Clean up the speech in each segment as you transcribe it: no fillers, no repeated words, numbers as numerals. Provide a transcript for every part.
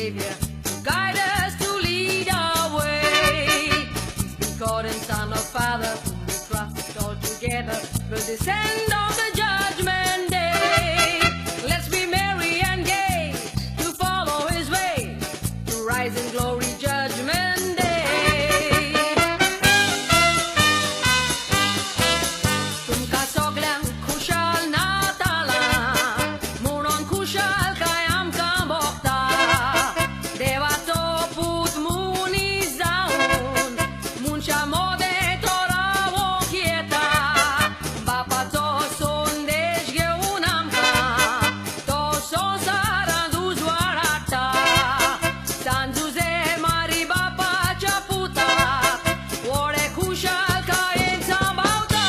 Savior to guide us, to lead our way. He's begotten Son of Father, whom we trust all together, will descend on the judgment day. Let's be merry and gay, to follow his way, to rise in glory, judgment day. Tumka soglang kushal natala, munon kushal kayam kamokta, deva to put muni zaun, munsha mode tora wokieta, bapa to sondesh geunam ka, to son sarandu zwarata, sanduze mari bapa chaputa, ore kushal kayen sambauta.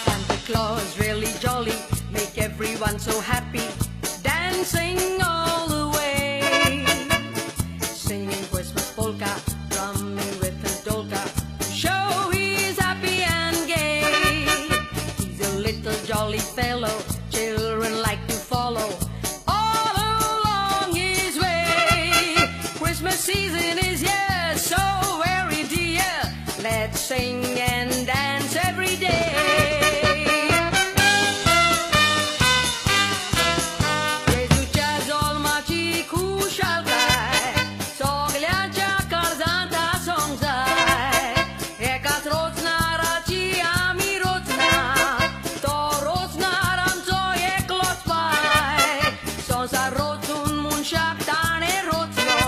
Santa Claus really jolly, make everyone so happy, dancing all the way, singing Christmas polka, drumming with his dolka, show he's happy and gay. He's a little jolly fellow, children like to follow all along his way. Christmas season is here, so very dear, let's sing and dance every day. Jezucia zolmaci kuszalkaj, sogliacia karzanta songzaj, eka trocna raci ami rocna, to rocna ramco je klotpaj, sonsa rocun munšak tane rocno,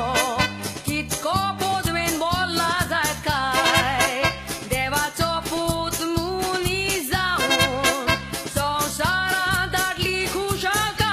kitko podven bolla zatkaj, deva co put muni zaun, sonsa radadli kuszalkaj.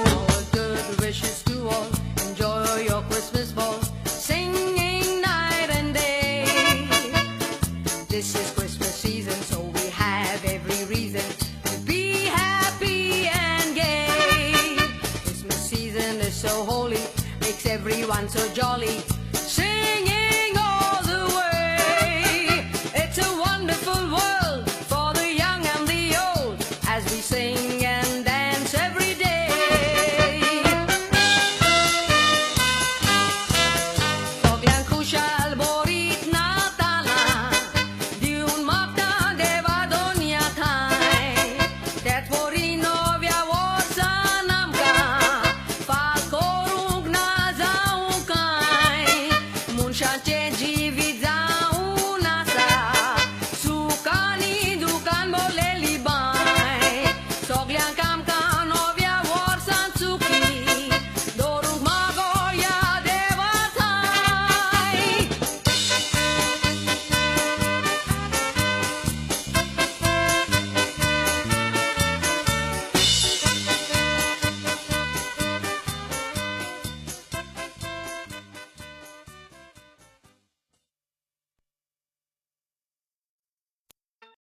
All good wishes to all, enjoy your Christmas ball, singing night and day. This is Christmas season, so we have every reason to be happy and gay. Christmas season is so holy, makes everyone so jolly.